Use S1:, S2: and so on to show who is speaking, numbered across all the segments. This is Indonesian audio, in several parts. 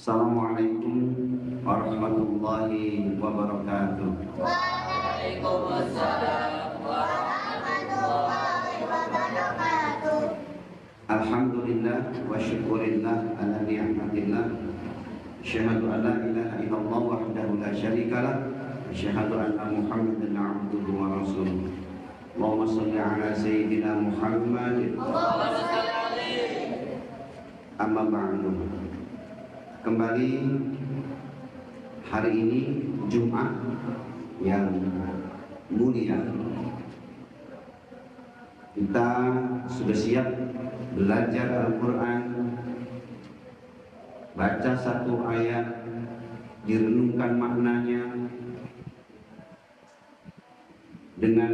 S1: Assalamualaikum warahmatullahi wabarakatuh.
S2: Waalaikumsalam warahmatullahi wabarakatuh.
S1: Alhamdulillah wa syukurillah ala ni'matillah. Asyhadu an la ilaha illallah wahdahu la syarikalah. Asyhadu anna Muhammadan abduhu wa rasuluh. Allahumma shalli ala sayyidina Muhammad.
S2: Allahumma shalli alaihi.
S1: Amma ba'du. Kembali hari ini Jumat yang mulia, kita sudah siap belajar Al-Quran, baca satu ayat, direnungkan maknanya dengan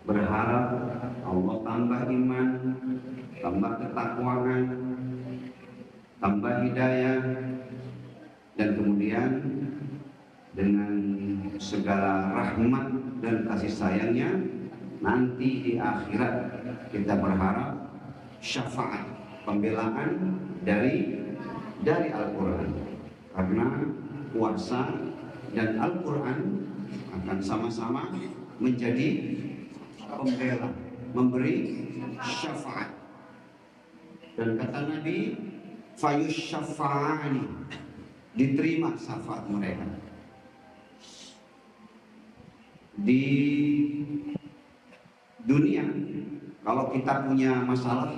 S1: berharap Allah tambah iman, tambah ketakwaan, tambah hidayah, dan kemudian dengan segala rahmat dan kasih sayangnya nanti di akhirat kita berharap syafaat, pembelaan dari Al-Quran, karena puasa dan Al-Quran akan sama-sama menjadi pembela, memberi syafaat. Dan kata Nabi, fayusyafa'ani, diterima syafaat mereka. Di dunia, kalau kita punya masalah,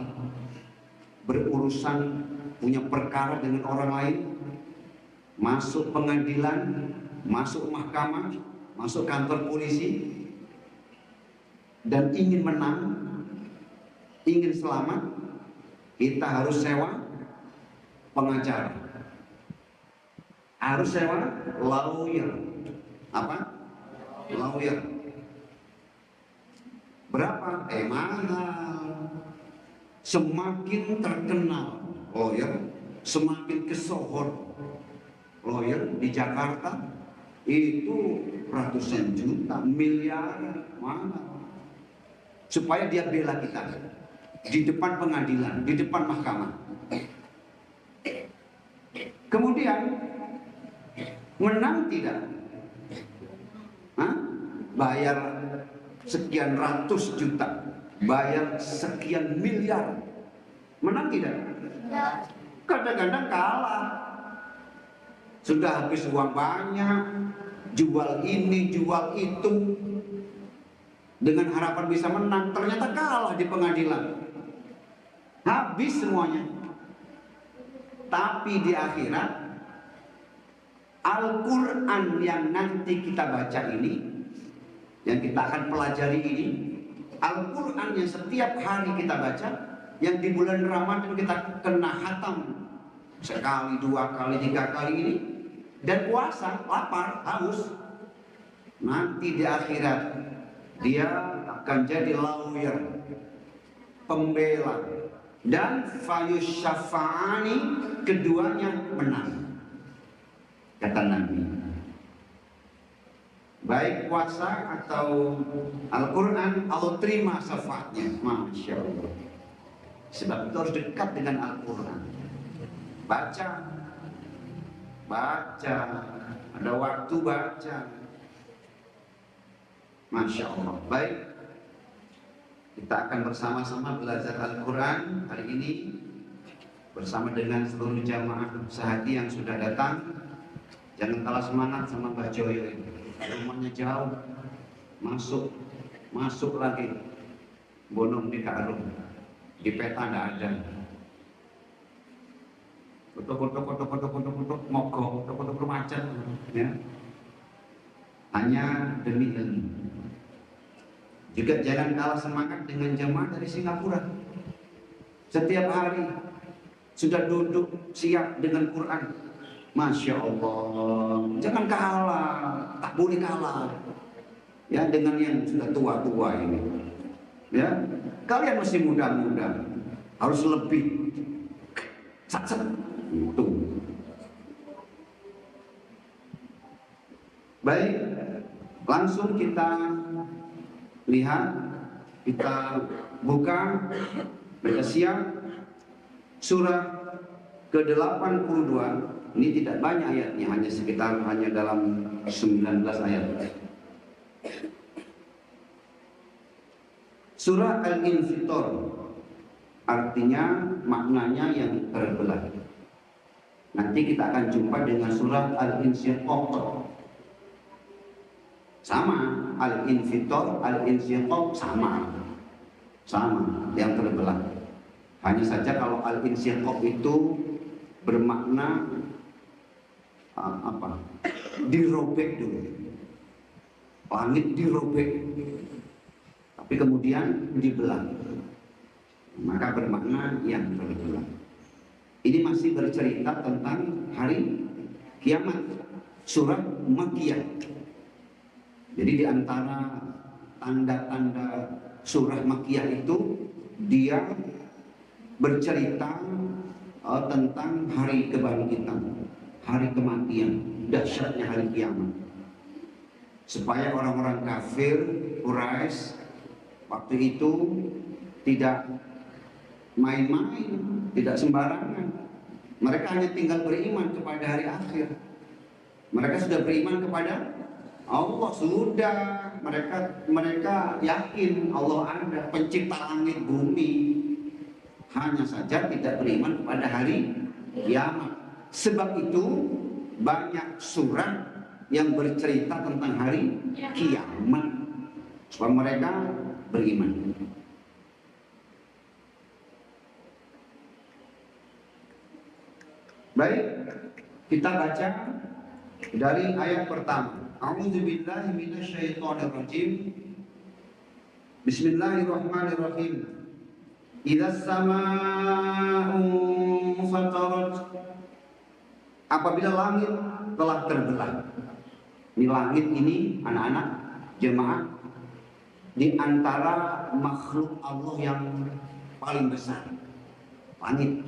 S1: berurusan, punya perkara dengan orang lain, masuk pengadilan, masuk mahkamah, masuk kantor polisi, dan ingin menang, ingin selamat, kita harus sewa pengacara, harus sewa lawyer. Apa? Lawyer. Berapa? Mahal. Semakin terkenal lawyer, semakin kesohor lawyer di Jakarta itu ratusan juta, miliar, mahal. Supaya dia bela kita di depan pengadilan, di depan mahkamah. Kemudian menang tidak? Bayar sekian ratus juta, bayar sekian miliar, menang tidak? Kadang-kadang kalah. Sudah habis uang banyak, jual ini, jual itu, dengan harapan bisa menang, ternyata kalah di pengadilan, habis semuanya. Tapi di akhirat, Al-Quran yang nanti kita baca ini, yang kita akan pelajari ini, Al-Quran yang setiap hari kita baca, yang di bulan Ramadan kita kena hatam sekali, dua kali, tiga kali ini, dan puasa, lapar, haus, nanti di akhirat dia akan jadi lawyer, pembela, dan fayusyafa'ani, keduanya menang, kata Nabi. Baik puasa atau Al-Quran, Allah terima syafaatnya. Masya Allah. Sebab itu harus dekat dengan Al-Quran. Baca, ada waktu baca. Masya Allah. Baik, kita akan bersama-sama belajar Al-Quran hari ini bersama dengan seluruh jamaah sehati yang sudah datang. Jangan kalah semangat sama Mbak Joyo ini. Rumahnya jauh, masuk lagi, bonong di karung, di peta tidak ada. Foto, mogok, foto macet, ya. Hanya demi ilmu. Juga jangan kalah semangat dengan jamaah dari Singapura. Setiap hari sudah duduk siap dengan Quran. Masya Allah, jangan kalah, tak boleh kalah ya dengan yang sudah tua-tua ini. Ya, kalian masih muda-muda, harus lebih sat itu. Baik, langsung kita lihat, kita buka, kita siap surah ke-82. Ini tidak banyak ayatnya, hanya dalam 19 ayat. Surah Al-Infitor, artinya maknanya yang terbelah. Nanti kita akan jumpa dengan surah Al-Insyiqaq. Sama, Al-Infitor, Al-Insyiqaq sama yang terbelah. Hanya saja kalau Al-Insyiqaq itu bermakna dirobek dulu, langit dirobek, tapi kemudian dibelah, maka bermakna yang terbelah. Ini masih bercerita tentang hari kiamat, surah Makkiyah. Jadi di antara tanda-tanda surah Makkiyah itu dia bercerita tentang hari kebangkitan, hari kematian, dahsyatnya hari kiamat. Supaya orang-orang kafir Quraisy waktu itu tidak main-main, tidak sembarangan. Mereka hanya tinggal beriman kepada hari akhir. Mereka sudah beriman kepada Allah, sudah. Mereka yakin Allah ada, pencipta langit bumi. Hanya saja tidak beriman kepada hari kiamat. Sebab itu banyak surat yang bercerita tentang hari kiamat supaya mereka beriman. Baik, kita baca dari ayat pertama. A'udzubillahi minasyaitonirrajim. Bismillahirrahmanirrahim. Idzas samaa'u fatarat. Apabila langit telah terbelah. Ini langit ini anak-anak jemaah di antara makhluk Allah yang paling besar. Langit.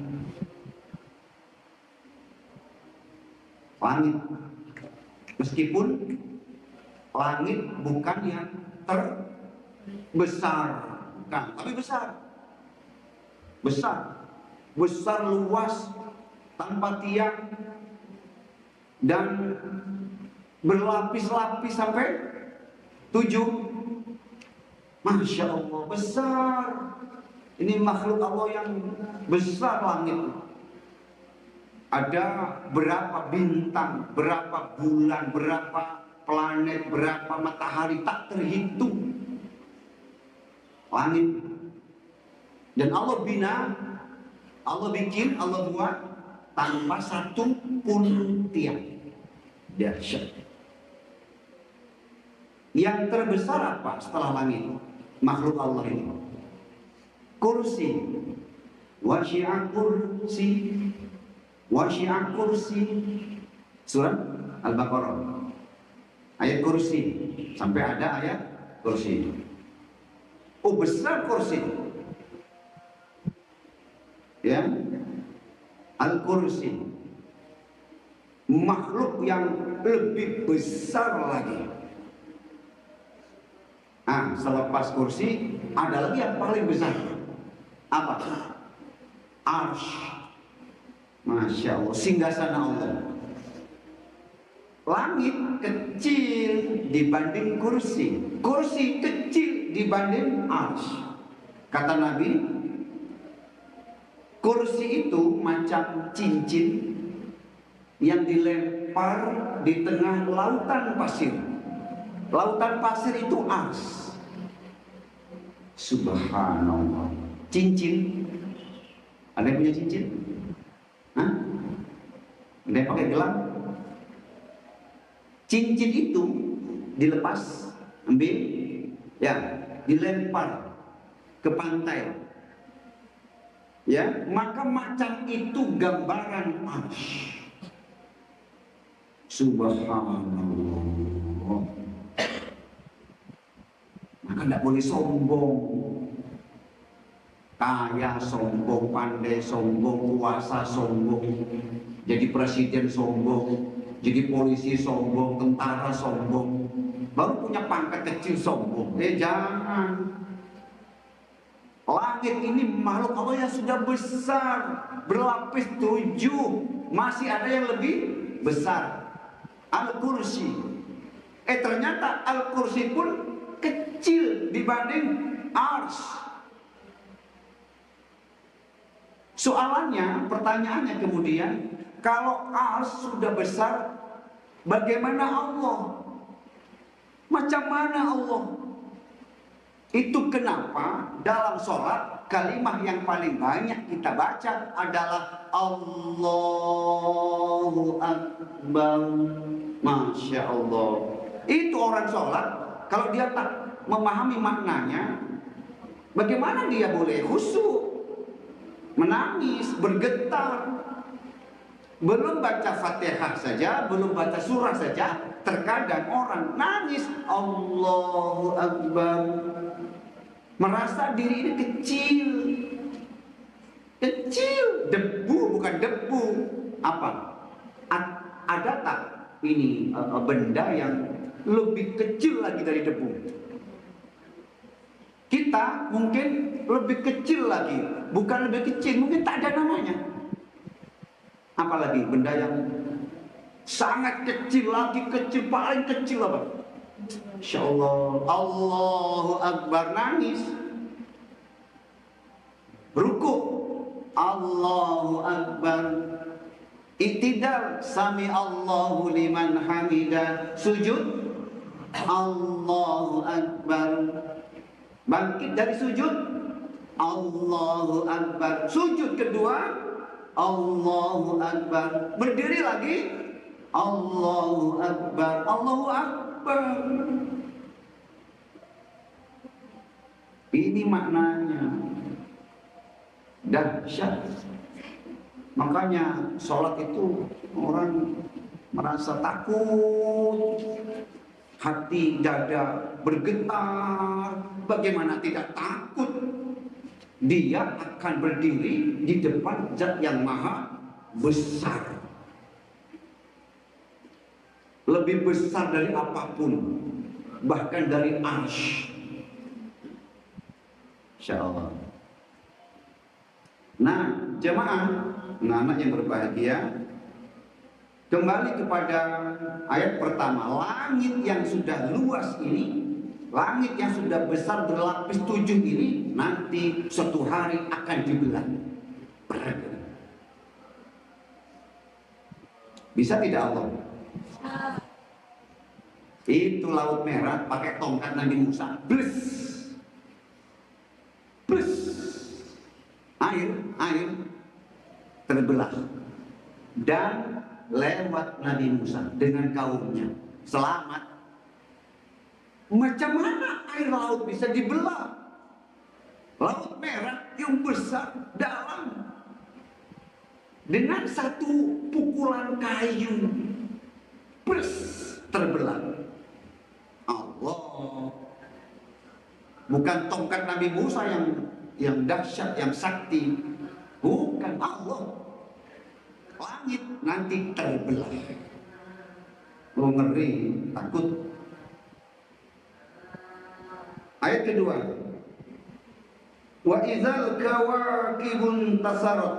S1: Meskipun langit bukan yang terbesar, bukan, tapi besar luas, tanpa tiang dan berlapis-lapis sampai 7. Masya Allah, besar. Ini makhluk Allah yang besar langit. Ada berapa bintang, berapa bulan, berapa planet, berapa matahari, tak terhitung langit. Dan Allah bikin, Allah buat tanpa satu pun tiang. Dahsyat. Yang terbesar apa setelah langit? Makhluk Allah ini. Kursi. Wasi'a kursi. Surah Al-Baqarah. Ayat kursi. Sampai ada ayat kursi. Oh, besar kursi. Ya, Al-Kursi, makhluk yang lebih besar lagi. Selepas kursi ada lagi yang paling besar. Apa? Arsy. Masya Allah, singgasana Allah. Langit kecil dibanding kursi, kursi kecil dibanding arsy. Kata Nabi, kursi itu macam cincin yang dilempar di tengah lautan pasir. Lautan pasir itu arsy. Subhanallah. Cincin. Ada yang punya cincin? Hah? Ada yang pakai gelang? Cincin itu dilepas, ambil, ya, dilempar ke pantai. Ya, maka macam itu gambaran arsy. Subhanallah. Maka tidak boleh sombong. Kaya sombong, pandai sombong, kuasa sombong, jadi presiden sombong, jadi polisi sombong, tentara sombong, baru punya pangkat kecil sombong. Jangan. Langit ini makhluk Allah yang sudah besar, berlapis 7, masih ada yang lebih besar. Al-Kursi. Ternyata Al-Kursi pun kecil dibanding Ars. Soalannya, pertanyaannya kemudian, kalau Ars sudah besar, bagaimana Allah? Macam mana Allah? Itu kenapa dalam sholat kalimat yang paling banyak kita baca adalah Allahu Akbar. Masya Allah. Itu orang sholat, kalau dia tak memahami maknanya, bagaimana dia boleh khusyuk, menangis, bergetar? Belum baca Fatihah saja, belum baca surah saja, terkadang orang nangis Allahu Akbar, merasa diri ini kecil, debu, bukan debu. Apa? Ada tak ini benda yang lebih kecil lagi dari debu? Kita mungkin lebih kecil lagi, bukan lebih kecil, mungkin tak ada namanya. Apalagi benda yang sangat kecil lagi, kecil, paling kecil apa? Insya Allah, Allahu Akbar, nangis. Ruku, Allahu Akbar. Iktidal, sami Allahu liman hamidah. Sujud, Allahu Akbar. Bangkit dari sujud, Allahu Akbar. Sujud kedua, Allahu Akbar. Berdiri lagi, Allahu Akbar. Allahu Akbar. Ini maknanya dahsyat. Makanya sholat itu orang merasa takut, hati dada bergetar. Bagaimana tidak takut? Dia akan berdiri di depan Zat yang maha besar, lebih besar dari apapun, bahkan dari Arsy. Insyaallah. Nah, jemaah, anak yang berbahagia, kembali kepada ayat pertama. Langit yang sudah luas ini, langit yang sudah besar berlapis 7 ini, nanti suatu hari akan dibelah. Bisa tidak Allah? Itu laut merah pakai tongkat Nabi Musa, blus, blus, air terbelah dan lewat Nabi Musa dengan kaumnya selamat. Macam mana air laut bisa dibelah? Laut merah yang besar, dalam, dengan satu pukulan kayu, pers, terbelah. Allah. Bukan tongkat Nabi Musa yang dahsyat, yang sakti. Bukan, Allah. Langit nanti terbelah. Oh, ngeri, takut. Ayat kedua, wa idzal kawakibun tasarat,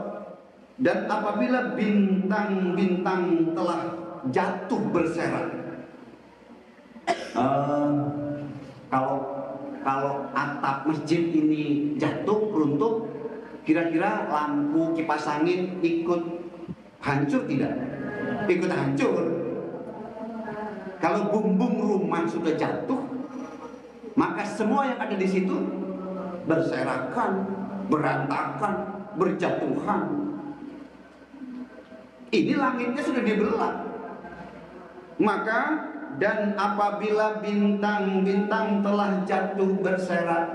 S1: dan apabila bintang-bintang telah jatuh berserak. Kalau atap masjid ini jatuh runtuh, kira-kira lampu kipas angin ikut hancur tidak? Ikut hancur. Kalau bumbung rumah sudah jatuh, maka semua yang ada di situ berserakan, berantakan, berjatuhan. Ini langitnya sudah dibelah. Maka dan apabila bintang-bintang telah jatuh berserak,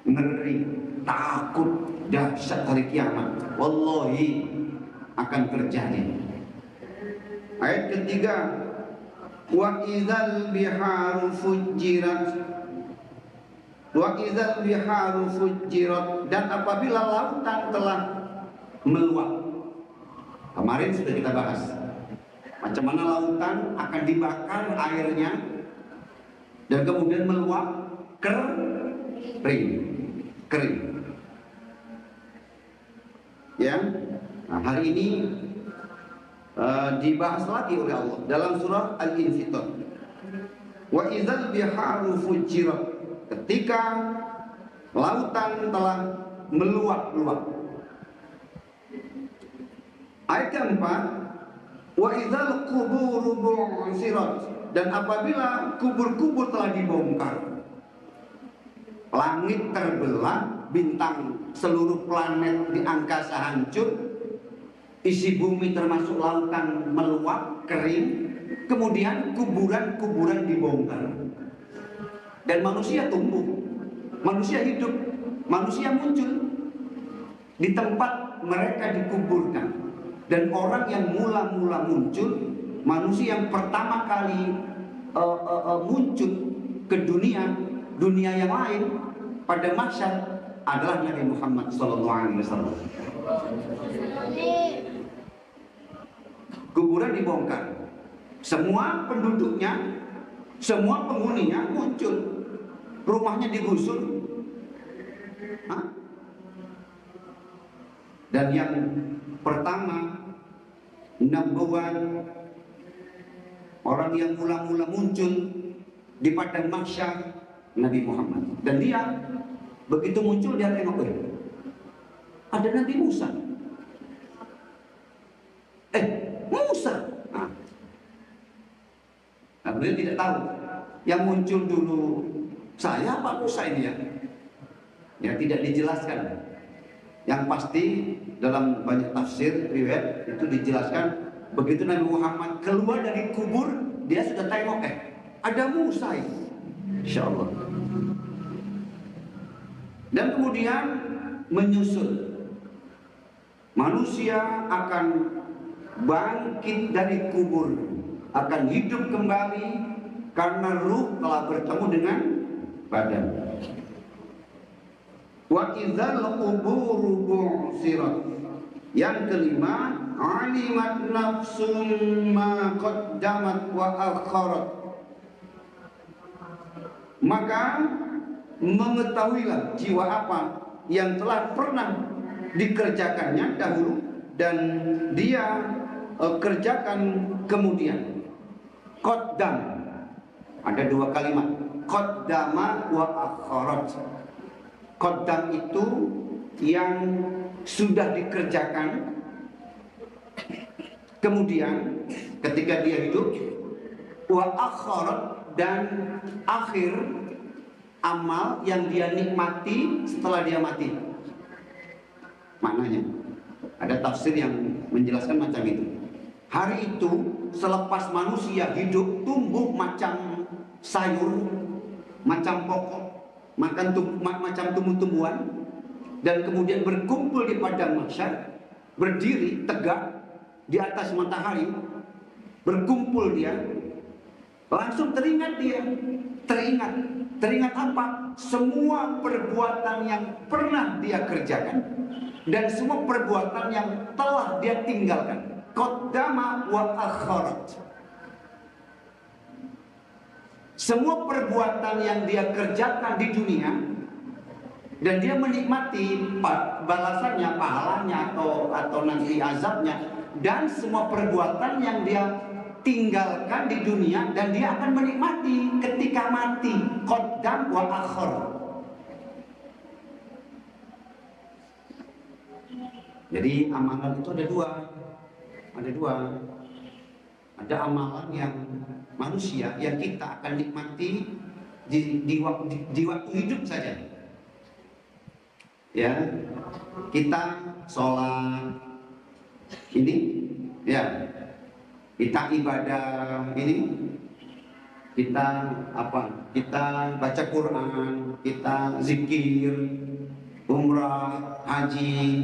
S1: ngeri, takut, dahsyat hari kiamat. Wallahi akan terjadi. Ayat ketiga, wa idzal biharu fujirat, wa idzal biharu fujirat, dan apabila lautan telah meluap. Kemarin sudah kita bahas macam mana lautan akan dibakar airnya dan kemudian meluap, kering. Ya, nah, hari ini dibahas lagi oleh Allah dalam surah Al-Infitar. Wa idzal biharu fujirat, ketika lautan telah meluap-luap. Ayat keempat, wa idzal quburu bu'sirat, dan apabila kubur-kubur telah dibongkar, langit terbelah, bintang seluruh planet di angkasa hancur, isi bumi termasuk lautan meluap kering, kemudian kuburan-kuburan dibongkar dan manusia tumbuh, manusia hidup, manusia muncul di tempat mereka dikuburkan. Dan orang yang mula-mula muncul, manusia yang pertama kali muncul ke dunia yang lain pada mahsyar adalah Nabi Muhammad SAW. Kuburan dibongkar, semua penduduknya, semua penghuninya muncul, rumahnya digusur. Dan yang pertama nubuwan, orang yang mula-mula muncul di padang mahsyar, Nabi Muhammad. Dan dia begitu muncul, dia tengok, ada Nabi Musa. Musa. Nah, beliau tidak tahu yang muncul dulu saya apa Musa ini ya. Ya, tidak dijelaskan. Yang pasti dalam banyak tafsir riwayat itu dijelaskan begitu Nabi Muhammad keluar dari kubur, dia sudah tengok ada Musa ini. Insyaallah. Dan kemudian menyusul, manusia akan bangkit dari kubur, akan hidup kembali karena ruh telah bertemu dengan badan. Wa idzal quburu bu'sirat. Yang kelima, alimat nafsum ma qaddamat wa akharat. Maka mengetahuilah jiwa apa yang telah pernah dikerjakannya dahulu dan dia kerjakan kemudian. Qaddam, ada dua kalimat, qaddama wa akharat. Qaddam itu yang sudah dikerjakan kemudian ketika dia hidup, wa akharat, dan akhir amal yang dia nikmati setelah dia mati. Maknanya ada tafsir yang menjelaskan macam itu. Hari itu selepas manusia hidup, tumbuh macam sayur, macam pokok, macam tumbuh-tumbuhan, dan kemudian berkumpul di padang mahsyar, berdiri tegak di atas matahari, berkumpul dia, langsung teringat apa? Semua perbuatan yang pernah dia kerjakan dan semua perbuatan yang telah dia tinggalkan. Qaddama wa akharat. Semua perbuatan yang dia kerjakan di dunia dan dia menikmati balasannya, pahalanya atau nanti azabnya, dan semua perbuatan yang dia tinggalkan di dunia dan dia akan menikmati ketika mati. Qaddam wa akhar. Jadi amalan itu ada dua. Ada amalan yang manusia yang kita akan nikmati di waktu hidup saja. Ya, kita sholat ini, ya, kita ibadah ini, kita baca Quran, kita zikir, umrah, haji,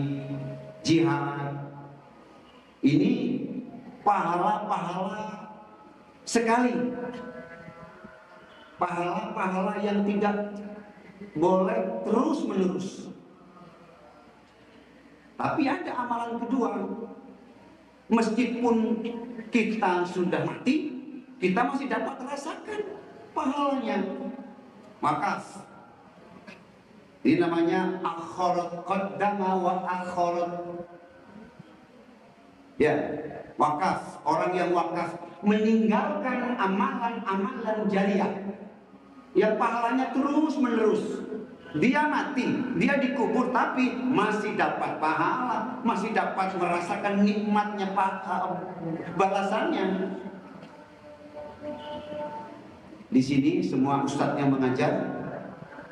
S1: jihad. Ini pahala-pahala sekali, pahala-pahala yang tidak boleh terus-menerus. Tapi ada amalan kedua, meskipun kita sudah mati, kita masih dapat rasakan pahalanya. Maka Ini namanya akharat, qaddama wa akharat. Ya, wakaf, orang yang wakaf meninggalkan amalan-amalan jariah yang pahalanya terus menerus. Dia mati, dia dikubur, tapi masih dapat pahala, masih dapat merasakan nikmatnya balasannya. Di sini semua ustadznya mengajar,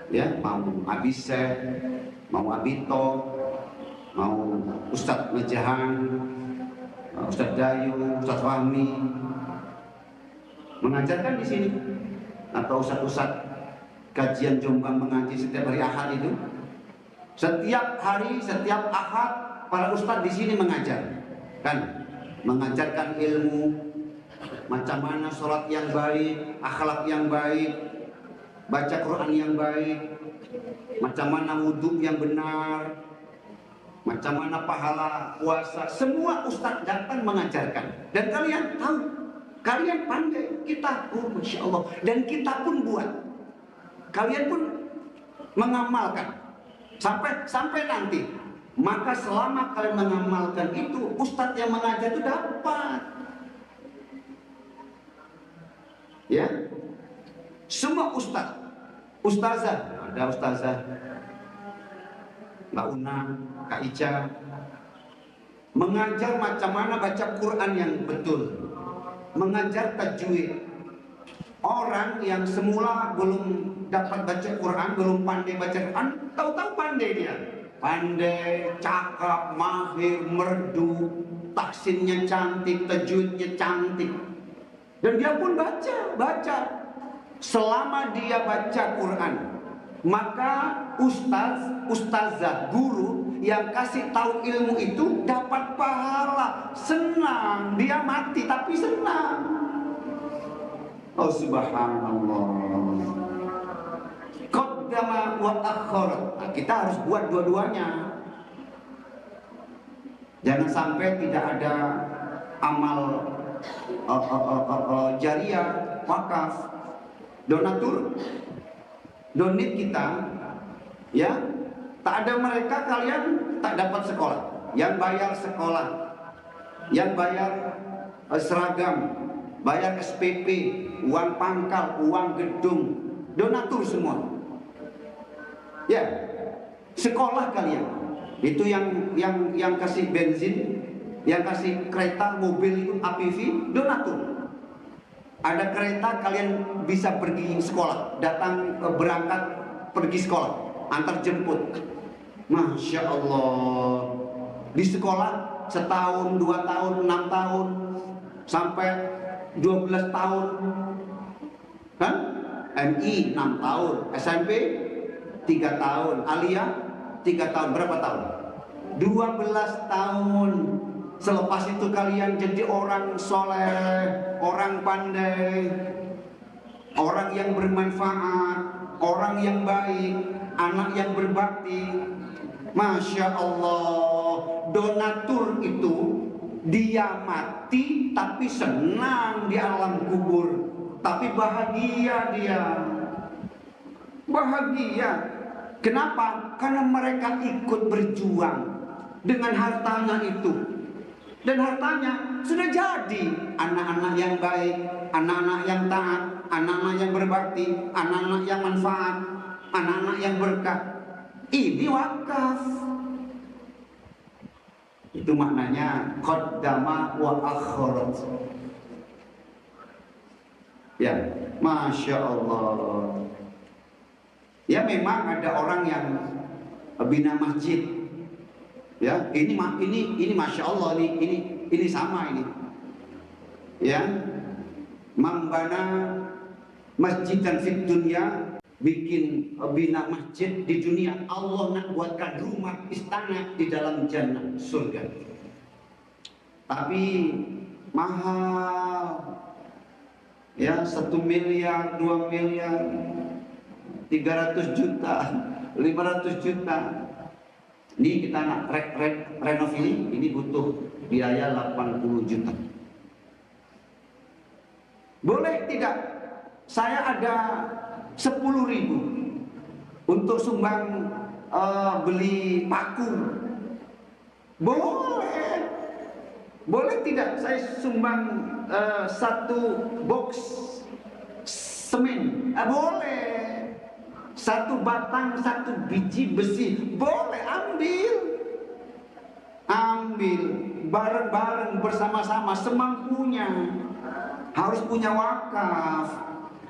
S1: ya, mau Abis Syekh, mau Abito, mau Ustadz Mejahan, Ustadz Dayu, Ustadz Fahmi, mengajarkan di sini, atau ustadz-ustadz kajian Jombang mengaji setiap hari Ahad itu. Setiap hari, setiap Ahad, para ustadz di sini mengajar, kan, mengajarkan ilmu, macam mana sholat yang baik, akhlak yang baik, baca Quran yang baik, macam mana wudhu yang benar, macam mana pahala puasa. Semua ustadz datang mengajarkan, dan kalian tahu, kalian pandai, kita, oh Masya Allah, dan kita pun buat, kalian pun mengamalkan sampai nanti. Maka selama kalian mengamalkan itu, ustadz yang mengajar itu dapat, ya. Semua ustadz, ustazah, ada ustazah Mbak Una, Kak Ica, mengajar macam mana baca Quran yang betul, mengajar tajwid. Orang yang semula belum dapat baca Quran, belum pandai baca Quran, tahu-tahu pandai dia. Pandai, cakap, mahir, merdu, taksinnya cantik, tajwidnya cantik. Dan dia pun baca. Selama dia baca Quran, maka ustazah, guru yang kasih tahu ilmu itu dapat pahala. Senang, dia mati tapi senang. Oh subhanallah. Qaddama wa akharat. Nah, kita harus buat dua-duanya. Jangan sampai tidak ada amal jariah, wakaf, donatur, donit kita, ya. Tak ada mereka, kalian tak dapat sekolah. Yang bayar sekolah, yang bayar seragam, bayar SPP, uang pangkal, uang gedung, donatur semua. Ya, sekolah kalian itu yang kasih bensin, yang kasih kereta, mobil itu APV, donatur. Ada kereta, kalian bisa pergi sekolah, datang berangkat pergi sekolah, antar jemput. Masya Allah. Di sekolah setahun, 2 tahun, 6 tahun, sampai 12 tahun, kan? MI 6 tahun, SMP 3 tahun, Aliyah 3 tahun, berapa tahun? 12 tahun. Selepas itu kalian jadi orang soleh, orang pandai, orang yang bermanfaat, orang yang baik, anak yang berbakti. Masya Allah. Donatur itu dia mati tapi senang di alam kubur, tapi bahagia dia. Bahagia. Kenapa? Karena mereka ikut berjuang dengan hartanya itu. Dan hartanya sudah jadi anak-anak yang baik, anak-anak yang taat, anak-anak yang berbakti, anak-anak yang manfaat, anak-anak yang berkah. Ini wakaf. Itu maknanya qaddama wa akharat. Ya, Masya Allah. Ya memang ada orang yang bina masjid. Ya, ini Masya Allah, ini sama ini. Ya, membana masjid dan fit dunia, bikin bina masjid di dunia, Allah nak buatkan rumah istana di dalam jannah surga. Tapi mahal. Ya, 1 miliar, 2 miliar, 300 juta, 500 juta. Ini kita nak renov ini butuh biaya 80 juta. Boleh tidak? Saya ada 10.000 untuk sumbang beli paku? Boleh. Boleh tidak saya sumbang satu box semen? Boleh. Satu batang, satu biji besi? Boleh, ambil. Ambil bareng-bareng bersama-sama semampunya. Harus punya wakaf,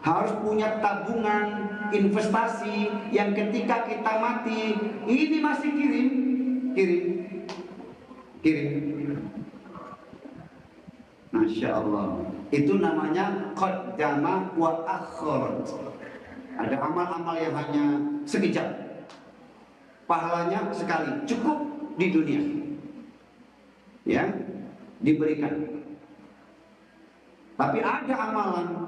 S1: harus punya tabungan investasi yang ketika kita mati ini masih kirim. Masya Allah. Itu namanya qaddama wa akhir. Ada amal-amal yang hanya sekejap, pahalanya sekali, cukup di dunia, ya, diberikan. Tapi ada amalan,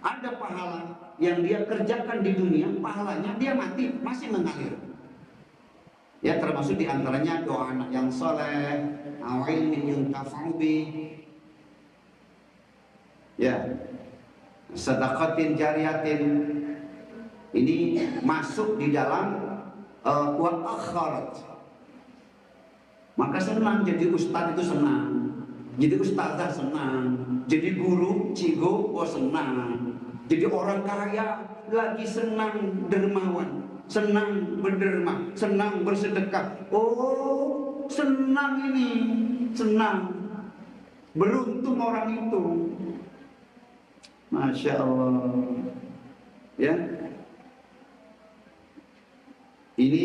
S1: ada pahala yang dia kerjakan di dunia, pahalanya dia mati masih mengalir. Ya, termasuk diantaranya doa anak yang soleh, ilmin yuntafa'u bih, ya, sedekatin jariyatin. Ini masuk di dalam wa akhirat. Maka senang jadi ustaz itu senang, jadi ustazah senang, jadi guru cigo senang, jadi orang kaya lagi senang dermawan, senang berderma, senang bersedekah. Oh, senang ini, senang. Beruntung orang itu. Masya Allah. Ya. Ini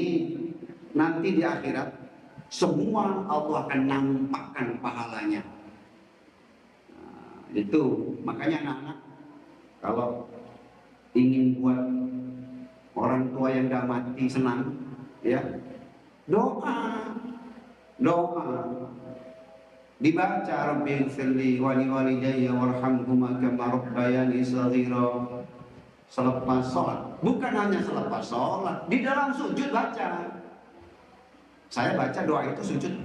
S1: nanti di akhirat semua Allah akan nampakkan pahalanya. Nah, itu makanya anak-anak kalau ingin buat orang tua yang dah mati senang, ya, doa dibaca, Rabbighfirli wa liwalidayya warhamhuma kama rabbayani shaghira. Selepas sholat, bukan hanya selepas sholat, di dalam sujud baca. Saya baca doa itu sujud,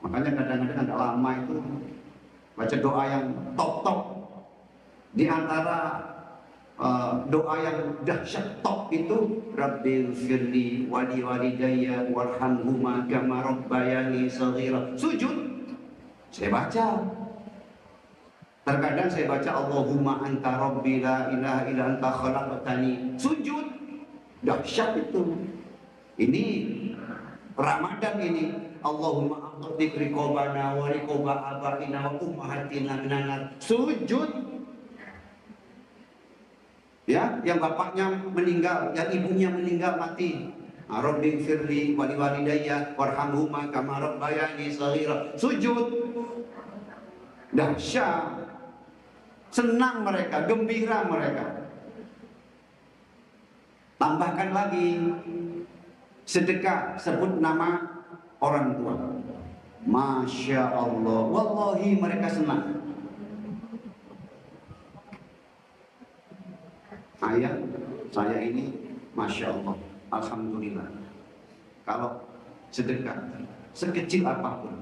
S1: makanya kadang-kadang agak lama itu baca doa yang top. Di antara doa yang dahsyat top itu Rabbighfirli wa liwalidayya warhamhuma kama rabbayani shaghira. Sujud saya baca. Terkadang saya baca Allahumma anta rabbi la ilaha illa anta khalaqtani. Sujud. Dahsyat itu. Ini Ramadan ini. Allahumma aqdik riqabana wa riqaba abaina wa ummahatina minan. Sujud. Ya, yang bapaknya meninggal, yang ibunya meninggal mati. Rabbighfirli wa liwalidayya warhamhuma kama rabbayani shaghira. Sujud. Dahsyat. Senang mereka, gembira mereka. Tambahkan lagi sedekah, sebut nama orang tua. Masya Allah, wallahi mereka senang. Ayah, saya ini Masya Allah, Alhamdulillah. Kalau sedekah, sekecil apapun,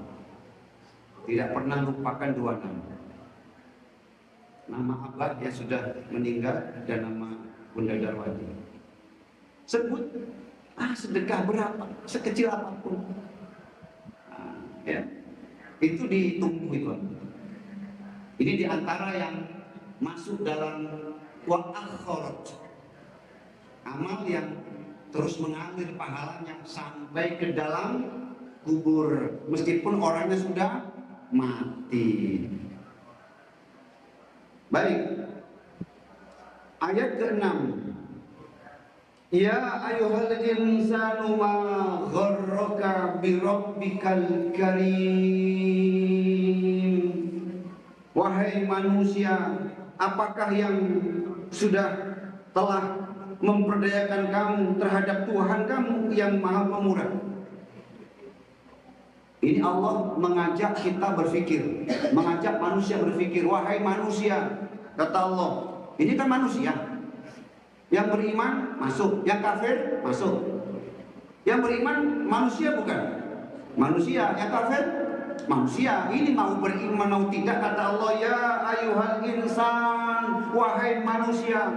S1: tidak pernah lupakan dua nama. Nama abah yang sudah meninggal dan nama Bunda Darwati. Sebut, sedekah berapa, sekecil apapun. Ya, itu ditunggu itu. Ini diantara yang masuk dalam wa akhirat, amal yang terus mengalir pahalanya sampai ke dalam kubur meskipun orangnya sudah mati. Baik, ayat ke-6. Ya ayyuhal insanu ma gharraka bi rabbikal karim. Wahai manusia, apakah yang sudah telah memperdayakan kamu terhadap Tuhan kamu yang Maha Pemurah? Ini Allah mengajak kita berpikir, mengajak manusia berpikir. Wahai manusia, kata Allah, ini kan manusia. Yang beriman masuk, yang kafir masuk. Yang beriman manusia bukan? Manusia, yang kafir manusia. Ini mau beriman mau tidak, kata Allah, ya ayyuhal insan, wahai manusia.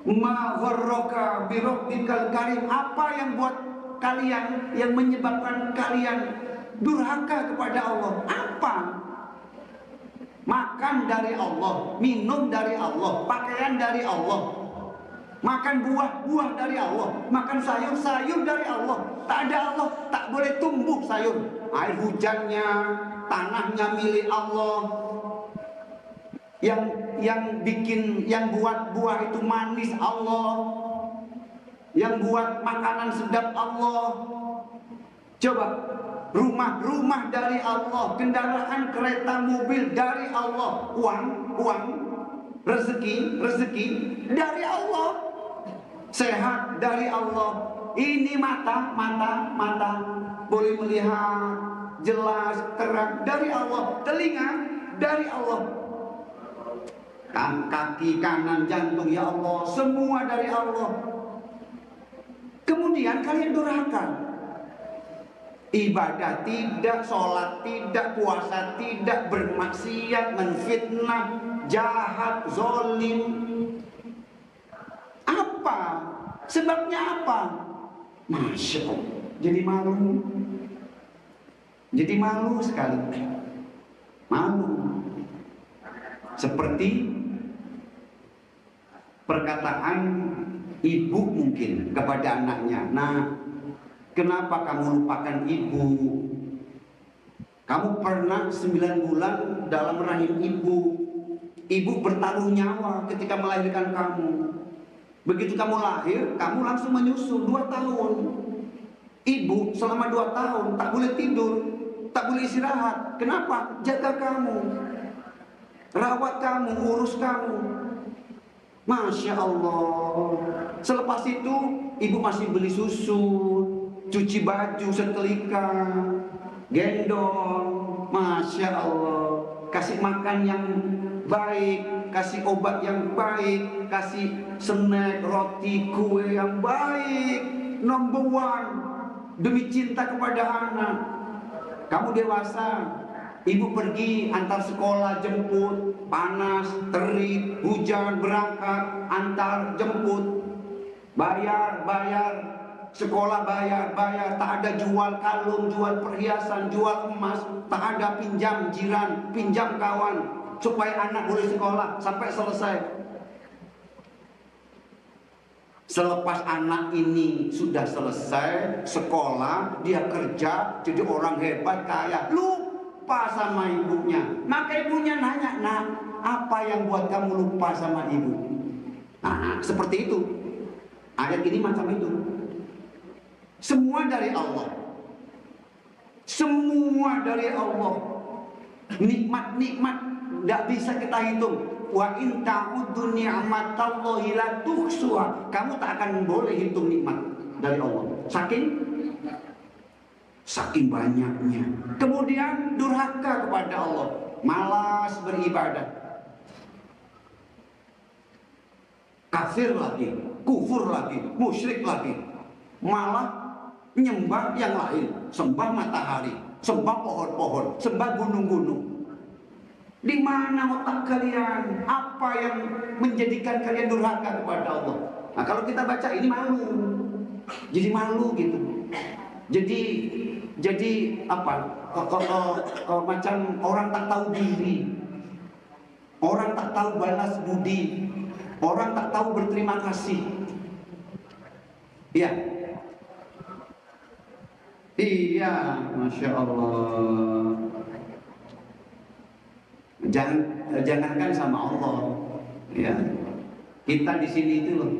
S1: Ma gharraka bi rabbikal karim. Apa yang buat kalian, yang menyebabkan kalian durhaka kepada Allah? Apa? Makan dari Allah, minum dari Allah, pakaian dari Allah, makan buah-buah dari Allah, makan sayur-sayur dari Allah. Tak ada Allah, tak boleh tumbuh sayur. Air hujannya, tanahnya milik Allah. Yang buat buah itu manis Allah. Yang buat makanan sedap Allah. Coba, rumah-rumah dari Allah, kendaraan kereta mobil dari Allah, uang, rezeki dari Allah, sehat dari Allah. Ini mata boleh melihat jelas terang dari Allah, telinga dari Allah, kaki kanan, jantung, ya Allah, semua dari Allah. Kemudian kalian durhaka. Ibadah tidak, sholat tidak, puasa tidak, bermaksiat, menfitnah, jahat, zolim. Apa? Sebabnya apa? Masya Allah, jadi malu. Jadi malu sekali. Malu. Seperti perkataan ibu mungkin kepada anaknya, nah, kenapa kamu lupakan ibu? Kamu pernah 9 bulan dalam rahim ibu. Ibu bertaruh nyawa ketika melahirkan kamu. Begitu kamu lahir, kamu langsung menyusu 2 tahun. Ibu selama 2 tahun tak boleh tidur, tak boleh istirahat. Kenapa? Jaga kamu, rawat kamu, urus kamu. Masya Allah. Selepas itu ibu masih beli susu, cuci baju setrika, gendong. Masya Allah. Kasih makan yang baik, kasih obat yang baik, kasih snack, roti, kue yang baik. Number one, demi cinta kepada anak. Kamu dewasa, ibu pergi antar sekolah, jemput, panas, terik, hujan, berangkat, antar, jemput, bayar, sekolah bayar, tak ada jual kalung, jual perhiasan, jual emas, tak ada pinjam jiran, pinjam kawan, supaya anak boleh sekolah sampai selesai. Selepas anak ini sudah selesai sekolah, dia kerja, jadi orang hebat, kaya, lupa sama ibunya. Maka ibunya nanya, nah, apa yang buat kamu lupa sama ibu? Nah, seperti itu. Ayat ini macam itu. Semua dari Allah. Semua dari Allah. Nikmat-nikmat tidak bisa kita hitung. Wa in ta'uddu ni'matallahi la tuhsuha. Kamu tak akan boleh hitung nikmat dari Allah. Saking banyaknya. Kemudian durhaka kepada Allah, malas beribadah, kafir lagi, kufur lagi, musyrik lagi, malah menyembah yang lain, sembah matahari, sembah pohon-pohon, sembah gunung-gunung. Di mana otak kalian? Apa yang menjadikan kalian durhaka kepada Allah? Nah, kalau kita baca ini malu, jadi malu gitu. Jadi apa? Macam orang tak tahu diri, orang tak tahu balas budi, orang tak tahu berterima kasih. Iya, masya Allah. Jangankan sama Allah, ya. Kita di sini itu loh,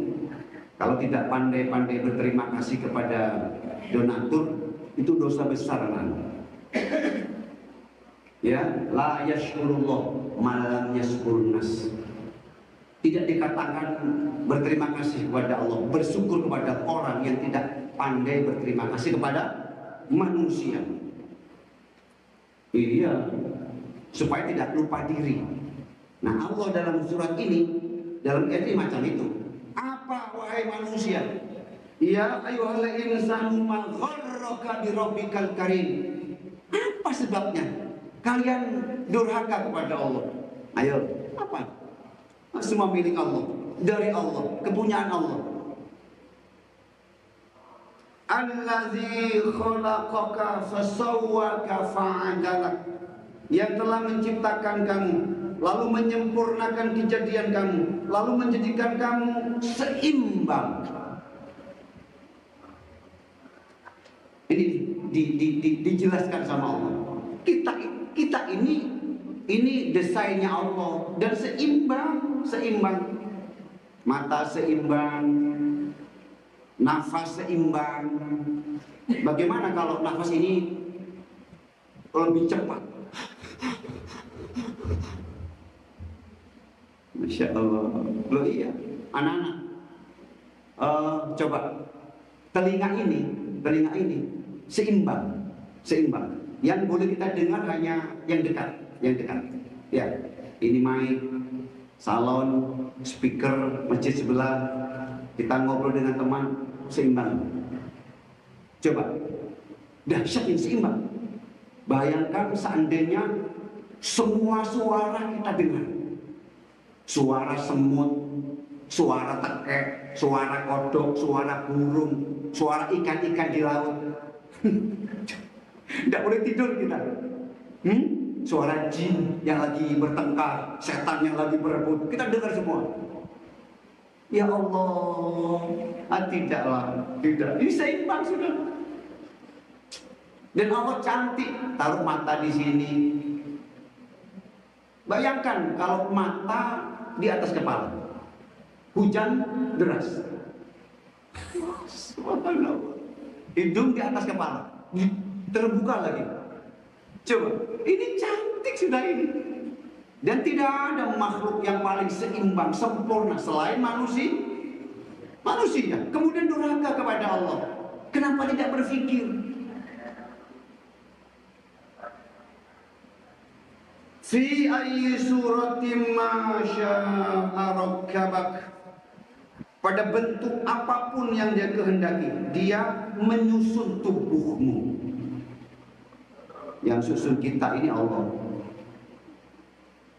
S1: kalau tidak pandai-pandai berterima kasih kepada donatur, itu dosa besar, kan? Ya, la yashkurullah malam yashkurnas. Tidak dikatakan berterima kasih kepada Allah, bersyukur kepada orang yang tidak pandai berterima kasih kepada manusia. Iya, supaya tidak lupa diri. Nah, Allah dalam surat ini, dalam ayat ini macam itu. Apa wahai manusia? Ya ayyuhal insanu ma gharraka bi rabbikal karim. Apa sebabnya kalian durhaka kepada Allah? Ayo, apa? Semua milik Allah. dari Allah, kepunyaan Allah. Allazi khalaqaka fasawwaka fa'adalak, yang telah menciptakan kamu, lalu menyempurnakan kejadian kamu, lalu menjadikan kamu seimbang. Ini dijelaskan sama Allah. Kita ini desainnya Allah dan seimbang. Mata seimbang, nafas seimbang. Bagaimana kalau nafas ini lebih cepat? Masya Allah. Loh iya, anak-anak. Coba telinga ini seimbang. Yang boleh kita dengar hanya yang dekat. Ya, ini mic, salon, speaker masjid sebelah. Kita ngobrol dengan teman, seimbang. Coba, dahsyat ini seimbang. Bayangkan seandainya semua suara kita dengar. Suara semut, suara tekek, suara kodok, suara burung, suara ikan-ikan di laut. Tidak boleh tidur kita. Suara jin yang lagi bertengkar, setan yang lagi berebut, kita dengar semua. Ya Allah, tidak. Ini seimbang sudah. Dan Allah cantik, taruh mata di sini. Bayangkan kalau mata di atas kepala, hujan deras. Subhanallah. Hidung di atas kepala, terbuka lagi. Coba, ini cantik sudah ini. Dan tidak ada makhluk yang paling seimbang, sempurna selain manusia. Kemudian durhaka kepada Allah. Kenapa tidak berpikir? Fi ayyi suratin ma syaa rakkabak. Pada bentuk apapun yang dia kehendaki, dia menyusun tubuhmu. Yang susun kita ini Allah.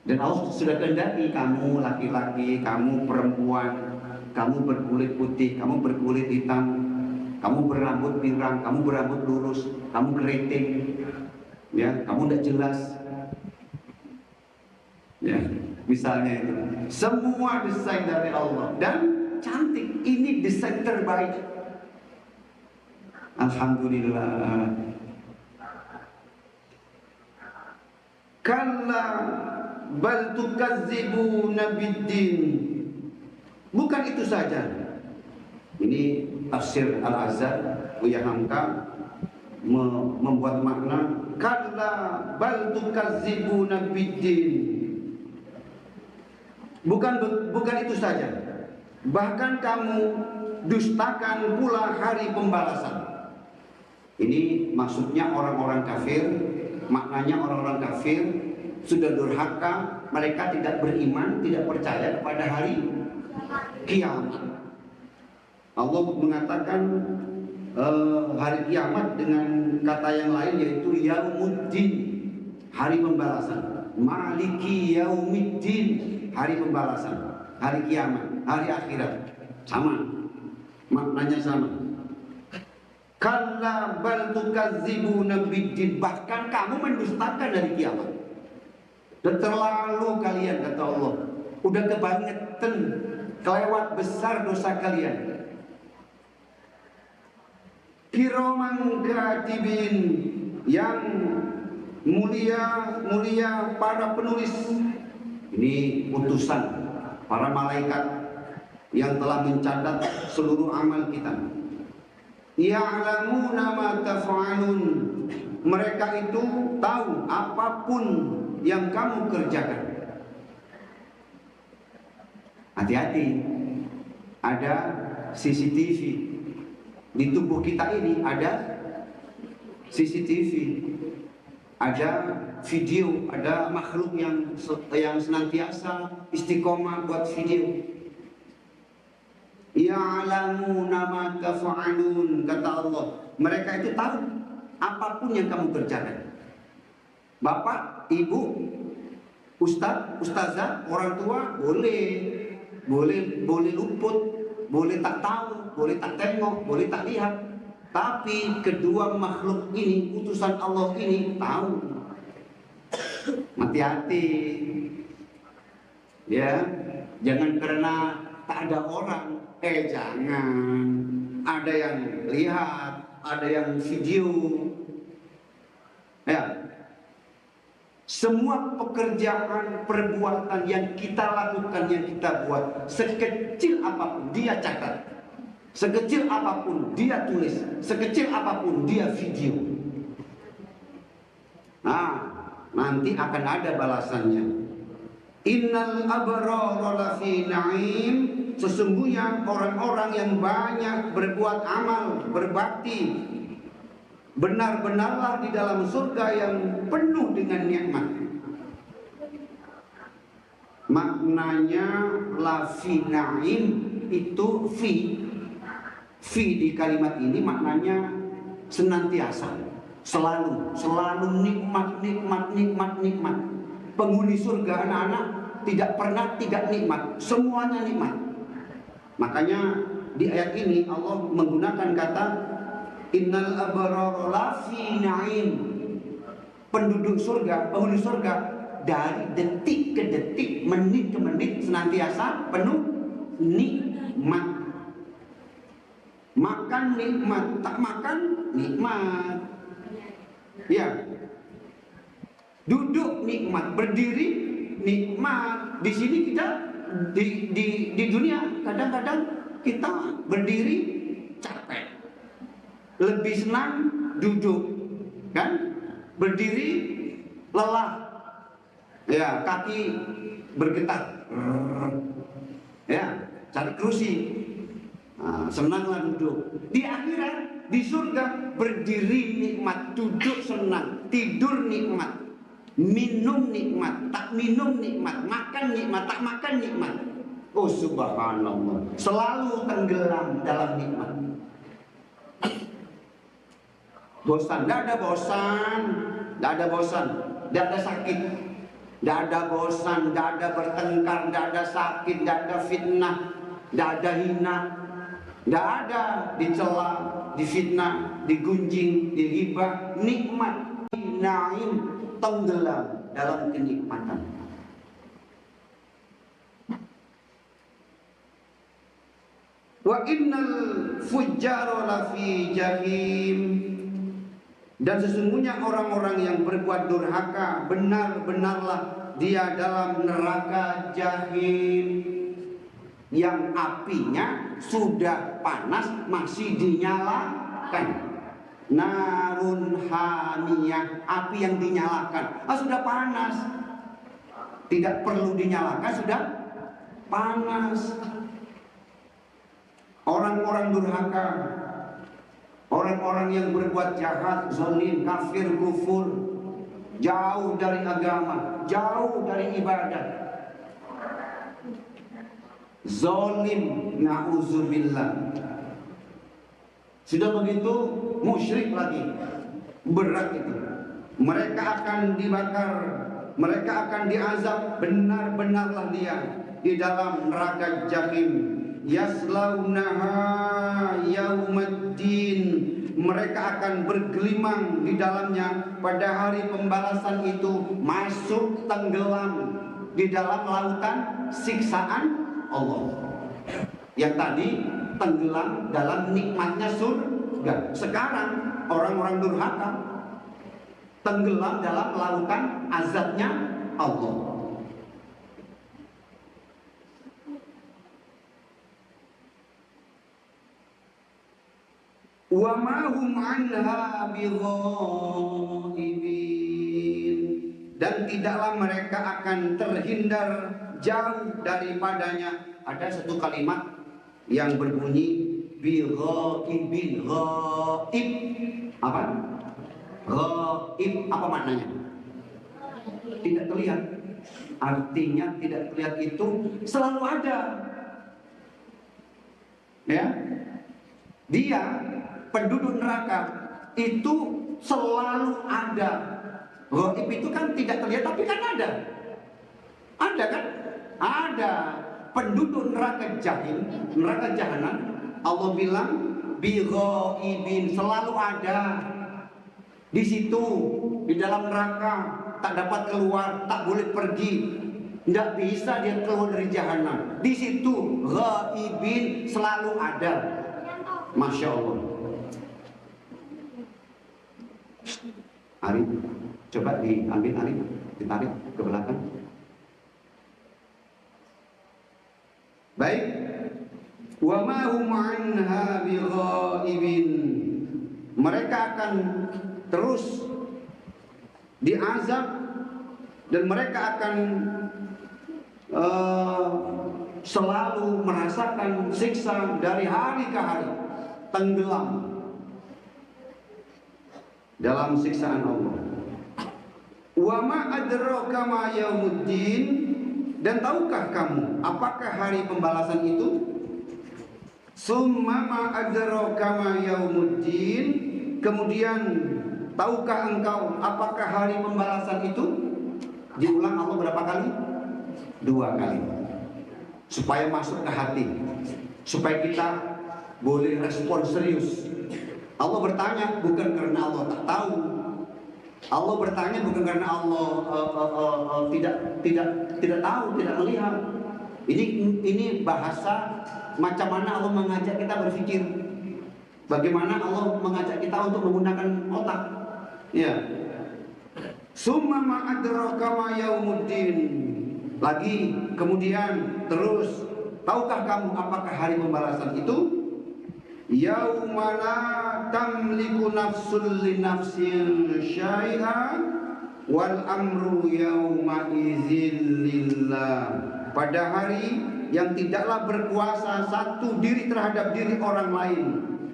S1: Dan Allah sudah kehendaki kamu laki-laki, kamu perempuan, kamu berkulit putih, kamu berkulit hitam, kamu berambut pirang, kamu berambut lurus, kamu keriting, ya, kamu tidak jelas. Ya, misalnya itu. Semua desain dari Allah dan cantik. Ini desain terbaik. Alhamdulillah. Kalla bal tukazzibuna biddin. Bukan itu saja. Ini tafsir Al-Azhar, Buya Hamka membuat makna kalla bal tukazzibuna biddin. Bukan itu saja. Bahkan kamu dustakan pula hari pembalasan. Ini maksudnya orang-orang kafir. Maknanya orang-orang kafir sudah durhaka, mereka tidak beriman, tidak percaya kepada hari kiamat. Allah mengatakan hari kiamat dengan kata yang lain, yaitu yaumuddin, hari pembalasan. Maliki yaumiddin, hari pembalasan, hari kiamat, hari akhirat. Sama, maknanya sama. Kalla bal tukazzibuna biddin, bahkan kamu mendustakan dari kiamat. Dan terlalu kalian, kata Allah, udah kebangetan, kelewat besar dosa kalian. Kiraman katibin, yang mulia para penulis. Ini utusan para malaikat yang telah mencatat seluruh amal kita. Ya'lamuna ma taf'alun. Mereka itu tahu apapun yang kamu kerjakan. Hati-hati, ada CCTV di tubuh kita ini, ada CCTV, ada video, ada makhluk yang senantiasa istiqomah buat video. Ya'lamuna ma taf'alun, kata Allah. Mereka itu tahu apapun yang kamu kerjakan. Bapak, ibu, ustaz, ustazah, orang tua boleh boleh luput, boleh tak tahu, boleh tak tengok, boleh tak lihat. Tapi kedua makhluk ini, utusan Allah ini tahu. Hati-hati. Ya, jangan karena tak ada orang, jangan. Ada yang lihat, ada yang video. Ya. Semua pekerjaan, perbuatan yang kita lakukan, yang kita buat, sekecil apapun dia catat, sekecil apapun dia tulis, sekecil apapun dia video. Nah, nanti akan ada balasannya. Innal abrara lafi na'im. Sesungguhnya orang-orang yang banyak berbuat amal, berbakti, benar-benarlah di dalam surga yang penuh dengan nikmat. Maknanya lafi na'im itu fi di kalimat ini maknanya senantiasa, selalu nikmat. Penghuni surga anak-anak tidak pernah tidak nikmat, semuanya nikmat. Makanya di ayat ini Allah menggunakan kata innal abrara lafi na'im. Penduduk surga, penghuni surga dari detik ke detik, menit ke menit senantiasa penuh nikmat. Makan nikmat, tak makan nikmat. Ya. Duduk nikmat, berdiri nikmat. Di sini kita di dunia kadang-kadang kita berdiri capek, lebih senang duduk, kan? Berdiri lelah, ya kaki bergetar, ya cari kursi, senanglah duduk. Di akhirat, di surga berdiri nikmat, duduk senang, tidur nikmat, minum nikmat, tak minum nikmat, makan nikmat, tak makan nikmat. Oh subhanallah, selalu tenggelam dalam nikmat. Bosan, tidak ada bosan, tidak ada bosan, tidak ada sakit, tidak ada bosan, tidak ada bertengkar, tidak ada sakit, tidak ada fitnah, tidak ada hina, tidak ada dicela, difitnah, digunjing, dihibah. Nikmat, naim, tenggelam dalam kenikmatan. Wa innal fujjara lafi jahim. Dan sesungguhnya orang-orang yang berbuat durhaka benar-benarlah dia dalam neraka jahim, yang apinya sudah panas masih dinyalakan. Narun hamiyah, api yang dinyalakan, sudah panas, tidak perlu dinyalakan, sudah panas. Orang-orang durhaka, orang-orang yang berbuat jahat, zalim, kafir, kufur, jauh dari agama, jauh dari ibadah, zalim, na'udzubillah. Sudah begitu musyrik lagi, berat itu. Mereka akan dibakar, mereka akan diazab, benar-benarlah dia di dalam neraka jahim. Yaslaunaha yaumaddin. Mereka akan bergelimang di dalamnya pada hari pembalasan itu, masuk tenggelam di dalam lautan siksaan Allah. Yang tadi tenggelam dalam nikmatnya surga. Sekarang orang-orang durhaka tenggelam dalam lautan azabnya Allah. Wa ma hum anha bighaibin. Dan tidaklah mereka akan terhindar jauh daripadanya. Ada satu kalimat yang berbunyi bighaibin. Ghaib apa? Ghaib apa maknanya? Tidak terlihat. Artinya tidak terlihat itu selalu ada. Ya. Dia penduduk neraka itu selalu ada. Ghaib itu kan tidak terlihat tapi kan ada. Ada kan? Ada. penduduk neraka jahim, neraka jahanam, Allah bilang bighaibin, selalu ada di situ, di dalam neraka, tak dapat keluar, tak boleh pergi, tidak bisa dia keluar dari jahanam. Di situ ghaibin, selalu ada. Masya Allah. Arif, coba diambil Arif, ditarik ke belakang. Baik. Wa ma hum anha bighaibin. Mereka akan terus diazab dan mereka akan selalu merasakan siksa dari hari ke hari, tenggelam dalam siksaan Allah. Wa ma adraka ma yaumuddin, dan tahukah kamu apakah hari pembalasan itu? Summa ma adraka ma yaumuddin, kemudian tahukah engkau apakah hari pembalasan itu? Diulang Allah berapa kali? 2 kali. Supaya masuk ke hati, supaya kita boleh respon serius. Allah bertanya bukan karena Allah tak tahu. Allah bertanya bukan karena Allah tidak tahu, tidak melihat. Ini bahasa macam mana Allah mengajak kita berpikir. Bagaimana Allah mengajak kita untuk menggunakan otak. Ya. Summa ma adraka ma yaumuddin. Lagi kemudian terus, tahukah kamu apakah hari pembalasan itu? Yauma la tamliku nafsun li nafsin syai'an wal amru yauma idzin lillah. Pada hari yang tidaklah berkuasa satu diri terhadap diri orang lain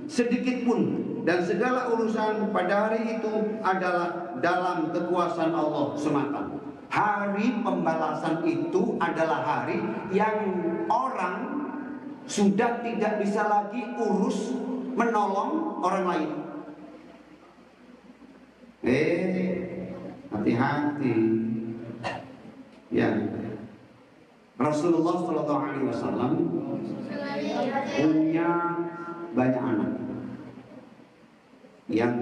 S1: sedikit pun, dan segala urusan pada hari itu adalah dalam kekuasaan Allah semata. Hari pembalasan itu adalah hari yang orang sudah tidak bisa lagi urus menolong orang lain. Hati-hati. Ya. Rasulullah SAW punya banyak anak yang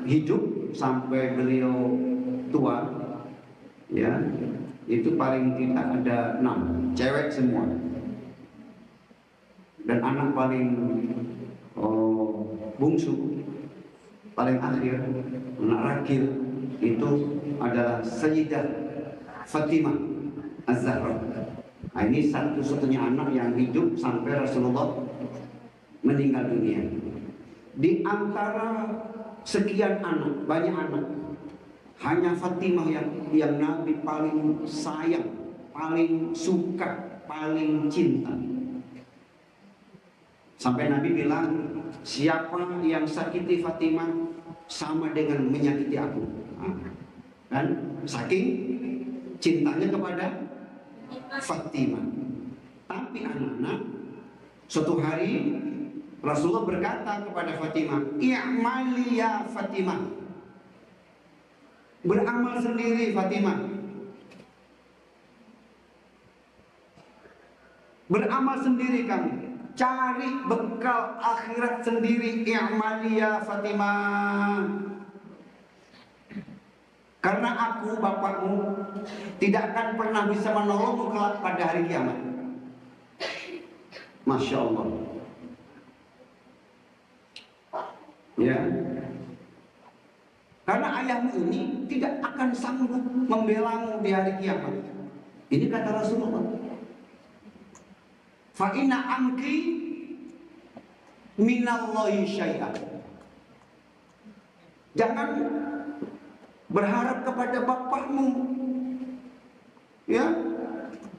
S1: hidup sampai beliau tua, ya, itu paling tidak ada 6, cewek semua. Dan anak paling bungsu, paling akhir, anak ragil, itu adalah Sayyidah Fatimah Az-Zahra. Nah, ini satu-satunya anak yang hidup sampai Rasulullah meninggal dunia. Di antara sekian anak, banyak anak, hanya Fatimah yang Nabi paling sayang, paling suka, paling cinta. Sampai Nabi bilang, siapa yang sakiti Fatimah sama dengan menyakiti aku. Kan? Saking cintanya kepada Fatimah. Tapi anak-anak, suatu hari Rasulullah berkata kepada Fatimah, "I'mali ya Fatimah." Beramal sendiri Fatimah. Beramal sendiri kamu. Cari bekal akhirat sendiri. I'mali ya Fatimah. Karena aku, bapakmu, tidak akan pernah bisa menolongmu kelak pada hari kiamat. Masya Allah. Ya. Karena ayahmu ini tidak akan sanggup membelamu di hari kiamat. Ini kata Rasulullah. Fa inna amki minallahi syai'an. Jangan berharap kepada bapakmu, ya,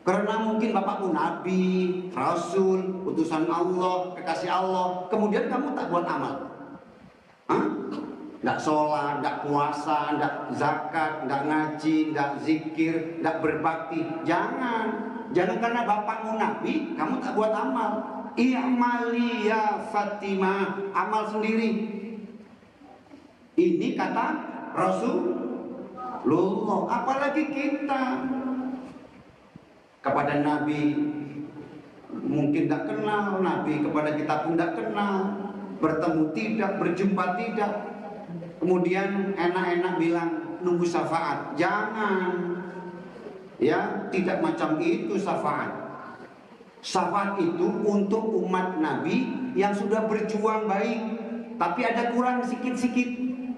S1: karena mungkin bapakmu nabi, rasul, utusan Allah, kekasih Allah, kemudian kamu tak buat amal, nggak sholat, nggak puasa, nggak zakat, nggak ngaji, nggak zikir, nggak berbakti. Jangan karena bapakmu nabi, kamu tak buat amal. I'mali ya Fatimah, amal sendiri. Ini kata Rasul Loh, apalagi kita kepada Nabi mungkin tidak kenal, Nabi kepada kita pun tidak kenal, bertemu tidak, berjumpa tidak, kemudian enak-enak bilang nunggu syafaat. Jangan, ya, tidak macam itu syafaat. Syafaat itu untuk umat Nabi yang sudah berjuang baik, tapi ada kurang sikit-sikit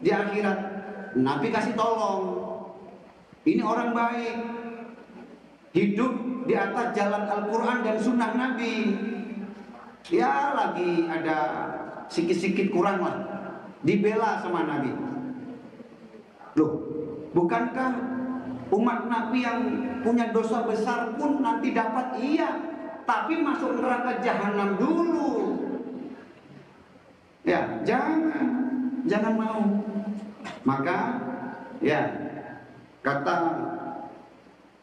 S1: di akhirat. Nabi kasih tolong, ini orang baik, hidup di atas jalan Al-Quran dan Sunnah Nabi. Ya, lagi ada sikit-sikit kurang lah, dibela sama Nabi. Loh, bukankah umat Nabi yang punya dosa besar pun nanti dapat? Iya, tapi masuk neraka jahanam dulu. Ya, jangan mau. Maka ya, kata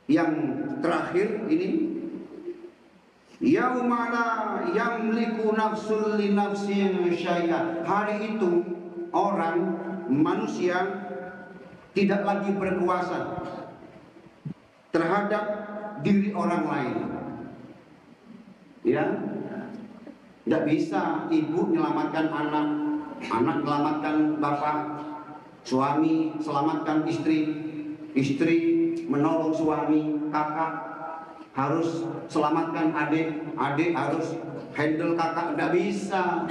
S1: yang terakhir ini, yaumala yamliku nafsul li nafsin syai'a. Hari itu orang, manusia tidak lagi berkuasa terhadap diri orang lain. Ya, tidak bisa ibu menyelamatkan anak, anak menyelamatkan bapak, suami selamatkan istri, istri menolong suami, kakak harus selamatkan adik, adik harus handle kakak. Tidak bisa,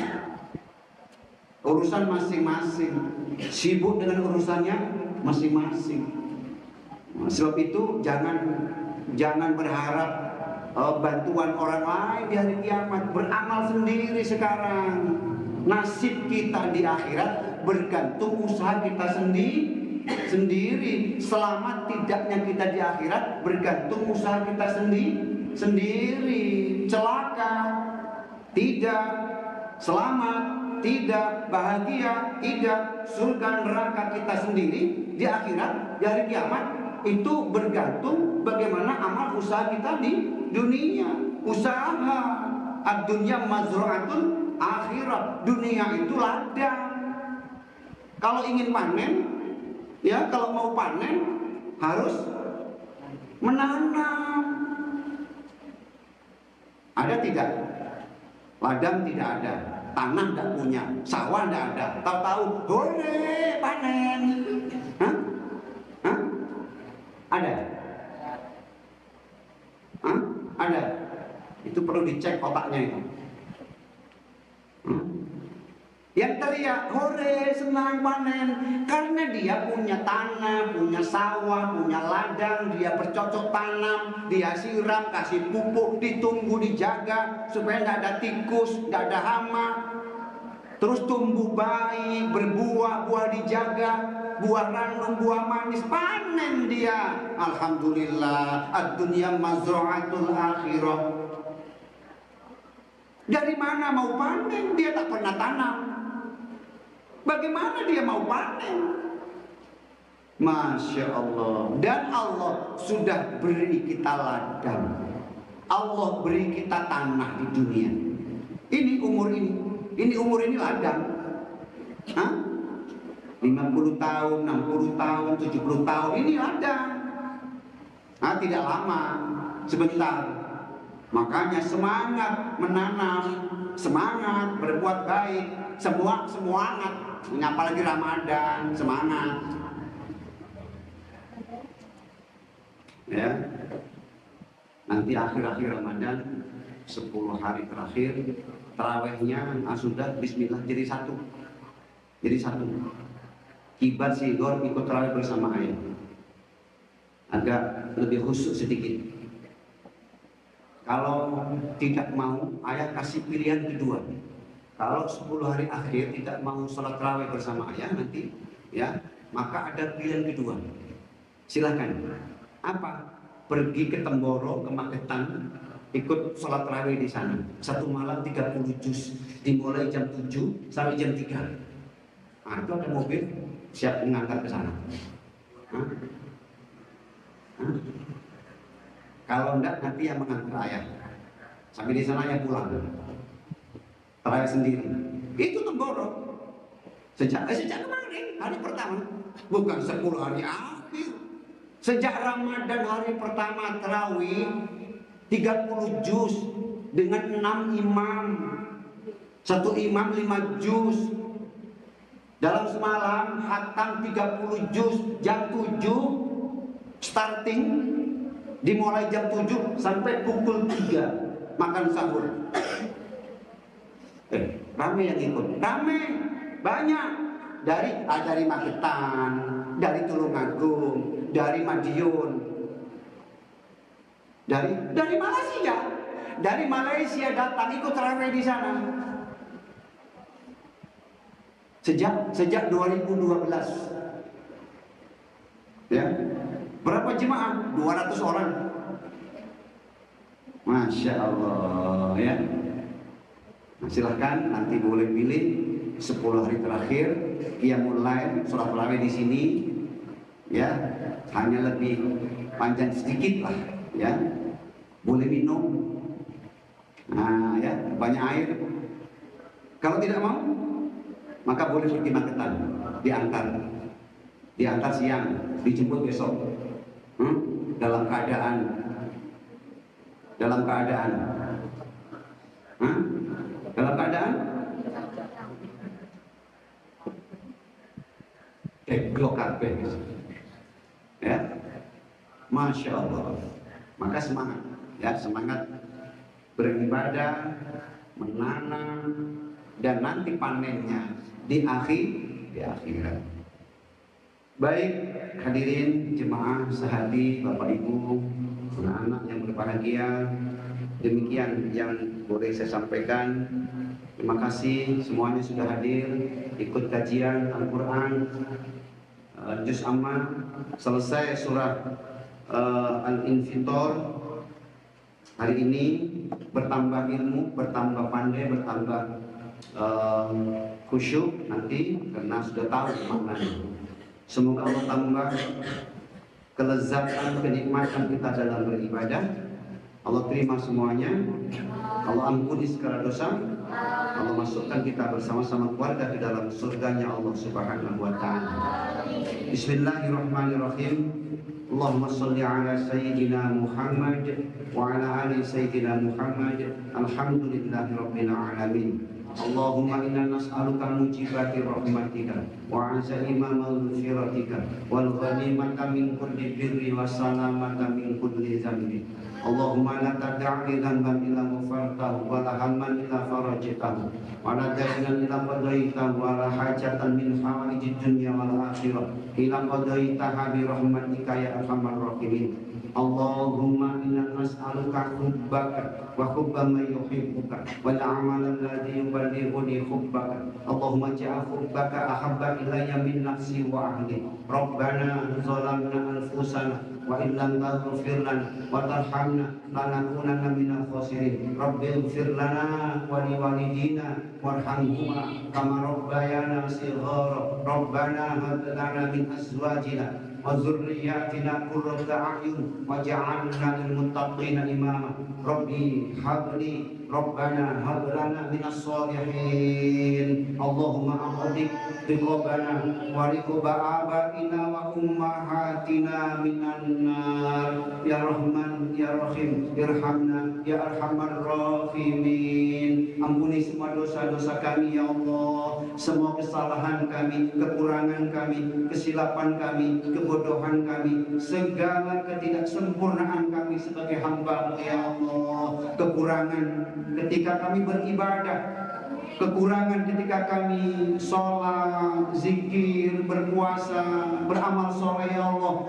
S1: urusan masing-masing, sibuk dengan urusannya masing-masing. Sebab itu jangan berharap bantuan orang lain di hari kiamat. Beramal sendiri sekarang. Nasib kita di akhirat bergantung usaha kita sendiri. Selamat tidaknya kita di akhirat bergantung usaha kita sendiri. Celaka tidak, selamat tidak, bahagia tidak, surga neraka kita sendiri di akhirat, di hari kiamat, itu bergantung bagaimana amal usaha kita di dunia. Usaha ad-dunya mazra'atul akhirat. Dunia itu ladang. Kalau ingin panen, ya, kalau mau panen harus menanam. Ada tidak? Ladang tidak ada, tanah tidak punya, sawah tidak ada. Tahu-tahu, hore panen. Hah? Hah? Ada? Hah? Ada. Itu perlu dicek otaknya itu. Yang teriak hore senang panen karena dia punya tanah, punya sawah, punya ladang, dia bercocok tanam, dia siram, kasih pupuk, ditunggu, dijaga supaya tidak ada tikus, tidak ada hama, terus tumbuh baik, berbuah, buah dijaga, buah ranum, buah manis, panen dia. Alhamdulillah, ad-dunya mazra'atul akhirah. Dari mana mau panen? Dia tak pernah tanam. Bagaimana dia mau panen? Masya Allah. Dan Allah sudah beri kita ladang, Allah beri kita tanah di dunia. Ini umur ini ladang. Hah? 50 tahun, 60 tahun, 70 tahun, ini ladang. Tidak lama, sebentar. Makanya semangat menanam, semangat berbuat baik, semangat. Apalagi Ramadan, semangat. Ya. Nanti akhir-akhir Ramadan 10 hari terakhir tarawehnya sudah bismillah jadi satu. Kibar Sigor ikut taraweh bersama ayah. Agak lebih khusyuk sedikit. Kalau tidak mau, ayah kasih pilihan kedua. Kalau 10 hari akhir tidak mau sholat tarawih bersama ayah nanti, ya, maka ada pilihan kedua. Silakan. Apa? Pergi ke Temboro, ke Magetan, ikut sholat tarawih di sana. Satu malam 30 juz, dimulai jam 7 sampai jam 3. Itu ada mobil siap mengantar ke sana. Kalau enggak nanti yang mengantar ayah. Sampai di sana ayah pulang. Tarawih sendiri. Itu Temboro. Sejak kemarin, hari pertama. Bukan 10 hari akhir. Sejak Ramadan hari pertama tarawih 30 juz dengan 6 imam. Satu imam 5 juz. Dalam semalam khatam 30 juz jam 7 starting, dimulai jam 7 sampai pukul 3 makan sahur. Rame yang ikut, rame, banyak dari Magetan, dari Tulungagung, dari Madiun, dari Malaysia, datang ikut tarawih di sana. Sejak 2012, ya, berapa jemaah? 200 orang. Masya Allah, ya. Nah, silahkan nanti boleh pilih 10 hari terakhir qiyamul lail sholat tarawih di sini, ya, hanya lebih panjang sedikit lah, ya. Boleh minum, nah, ya, banyak air. Kalau tidak mau, maka boleh pergi Magetan, diantar siang, dijemput besok, dalam keadaan, dalam keadaan blok ya, Masya Allah. Maka semangat, ya, semangat beribadah, menanam, dan nanti panennya di akhirat. Baik, hadirin jemaah sehati, Bapak Ibu, anak-anak yang berbahagia, demikian yang boleh saya sampaikan. Terima kasih semuanya sudah hadir ikut kajian Al-Quran Juz Amma. Selesai surah Al-Infitor. Hari ini bertambah ilmu, bertambah pandai, bertambah khusyuk nanti karena sudah tahu maknanya. Semoga Allah tambah kelezatan, kenikmatan kita dalam beribadah. Allah terima semuanya, Allah ampuni segala dosa, Allah masukkan kita bersama-sama keluarga ke dalam surganya Allah Subhanahu wa ta'ala. Bismillahirrahmanirrahim. Allahumma salli ala Sayyidina Muhammad wa ala ali Sayyidina Muhammad. Alhamdulillahi Rabbil alamin. Allahumma inna nas'aluka mujibati rahmatika wa azaima maghfiratika wal ghanimata min kulli birri wa salamata min kulli dhanbi. Allahumma la tad'i dhanban illa ghafartahu wa la hamman illa farajtahu wa la daynan illa qadaitahu wa la hajatan min hawaijid dunya wal akhirah illa qadaitaha bi rahmatika ya arhamar rahimin. Allahumma inna nas'aluka hubbaka wa hubba man yuhibbuka wal amala alladhi yuballighuni hubbaka. Allahumma ja'al hubbaka ahabba ilayya min nafsi wa ahli. Rabbana zalamna anfusana wa illam taghfir lana wa tarhamna lanakunanna minal khasirin. Rabbi ighfir lana wa liwalidina warhamhuma kama rabbayana shighara. Rabbana hab lana min azwajina wa dzurriyyatina qurrata a'yun waj'alna lil muttaqina imama. Rabbi habli Rabbana hab lana minas shalihin. Allahumma aqdi riqabana wa riqaba abaina wa ummahatina minan nar. Ya Rahman ya Rahim irhamna ya arhamar rahimin. Ampuni semua dosa-dosa kami ya Allah, semua kesalahan kami, kekurangan kami, kesilapan kami, kebodohan kami, segala ketidaksempurnaan kami sebagai hamba ya Allah. Kekurangan ketika kami beribadah, kekurangan ketika kami sholat, zikir, berpuasa, beramal soleh ya Allah.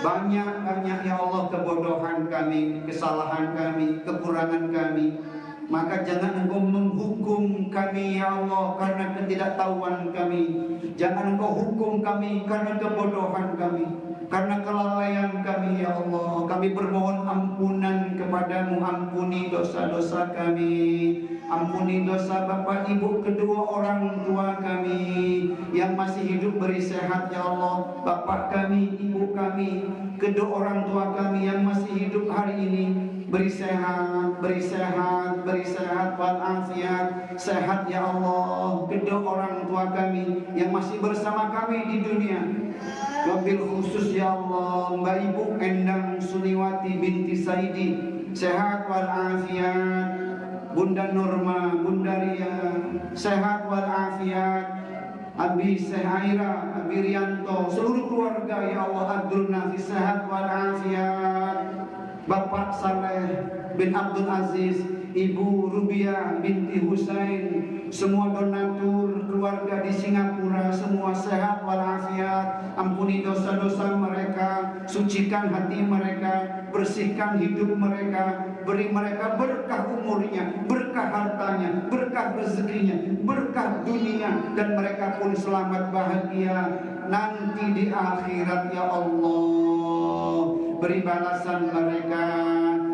S1: Banyak ya Allah kebodohan kami, kesalahan kami, kekurangan kami. Maka jangan Engkau menghukum kami ya Allah karena ketidaktahuan kami. Jangan Engkau hukum kami karena kebodohan kami, karena kelalaian kami ya Allah. Kami bermohon ampunan kepadamu, ampuni dosa-dosa kami. Ampuni dosa bapak ibu kedua orang tua kami yang masih hidup, beri sehat ya Allah. Bapak kami, ibu kami, kedua orang tua kami yang masih hidup hari ini, beri sehat, beri sehat, beri sehat walafiat, sehat ya Allah. Kedua orang tua kami yang masih bersama kami di dunia, wabil khusus ya Allah Mbak Ibu Endang Suniwati binti Saidi, sehat walafiat. Bunda Norma, Bunda Ria, sehat walafiat. Abi Sehaira, Abi Rianto, seluruh keluarga ya Allah, Abdul Nafis, sehat walafiat. Bapak Saleh bin Abdul Aziz, Ibu Rubia binti Husain, semua donatur keluarga di Singapura, semua sehat walafiat. Ampuni dosa-dosa mereka, sucikan hati mereka, bersihkan hidup mereka, beri mereka berkah umurnya, berkah hartanya, berkah rezekinya, berkah dunia, dan mereka pun selamat bahagia nanti di akhirat ya Allah. Beri balasan mereka,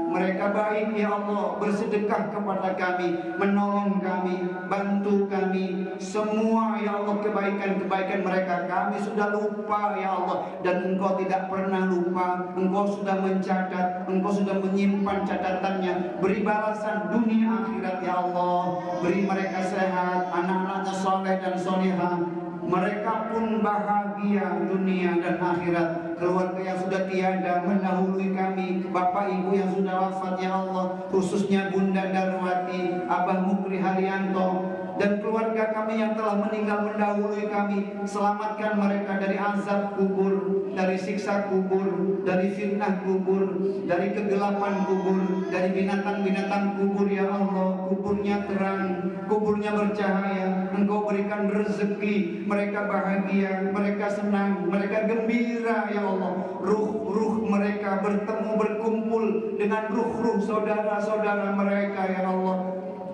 S1: mereka baik ya Allah, bersedekah kepada kami, menolong kami, bantu kami, semua ya Allah kebaikan-kebaikan mereka kami sudah lupa ya Allah, dan Engkau tidak pernah lupa. Engkau sudah mencatat, Engkau sudah menyimpan catatannya. Beri balasan dunia akhirat ya Allah, beri mereka sehat, anak-anaknya soleh dan solehah, mereka pun bahagia dunia dan akhirat. Keluarga yang sudah tiada mendahului kami, bapak ibu yang sudah wafat ya Allah, khususnya Bunda Darwati, Abah Mukri Haryanto, dan keluarga kami yang telah meninggal mendahului kami, selamatkan mereka dari azab kubur, dari siksa kubur, dari fitnah kubur, dari kegelapan kubur, dari binatang-binatang kubur ya Allah. Kuburnya terang, kuburnya bercahaya. Engkau berikan rezeki, mereka bahagia, mereka senang, mereka gembira ya Allah. Ruh-ruh mereka bertemu, berkumpul dengan ruh-ruh saudara-saudara mereka ya Allah,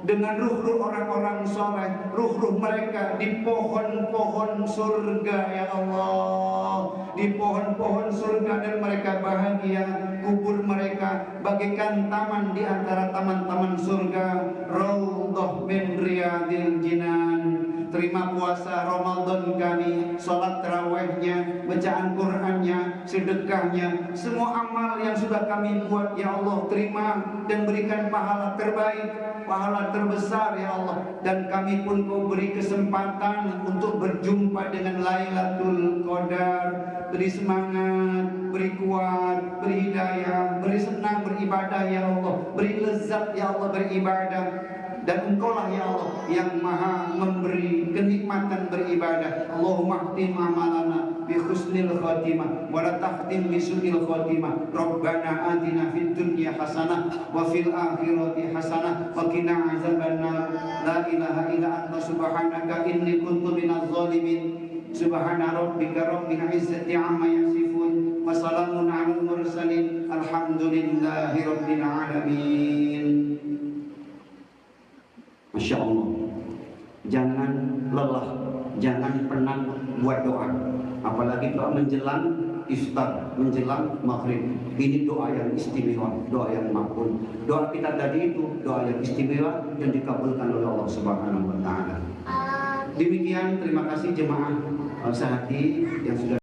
S1: dengan ruh-ruh orang-orang soleh, ruh-ruh mereka di pohon-pohon surga ya Allah, di pohon-pohon surga, dan mereka bahagia. Kubur mereka bagaikan taman di antara taman-taman surga, raudhah min riyadil jinan. Terima puasa Ramadan kami, sholat tarawihnya, bacaan Qur'annya, sedekahnya, semua amal yang sudah kami buat ya Allah, terima dan berikan pahala terbaik, pahala terbesar ya Allah. Dan kami pun Kau beri kesempatan untuk berjumpa dengan Lailatul Qadar. Beri semangat, beri kuat, beri hidayah, beri senang beribadah ya Allah, beri lezat ya Allah beribadah. Dan Engkau lah ya Allah yang maha memberi kenikmatan beribadah. Allahumma khtim amalana bi husnil khatimah wa la tahtim bi su'il khatimah. Rabbana atina fid dunya hasanah wa fil akhirati hasanah wa qina azabannar. La ilaha illa anta subhanaka inni kuntu minadh dhalimin. Subhana rabbika rabbil izzati amma yasifun wa salamun alal mursalin alhamdulillahi rabbil alamin. Masya Allah, jangan lelah, jangan penat buat doa, apalagi doa menjelang iftar, menjelang maghrib. Ini doa yang istimewa, doa yang makbul. Doa kita tadi itu doa yang istimewa yang dikabulkan oleh Allah Subhanahu wa Ta'ala. Demikian, terima kasih jemaah sehati yang sudah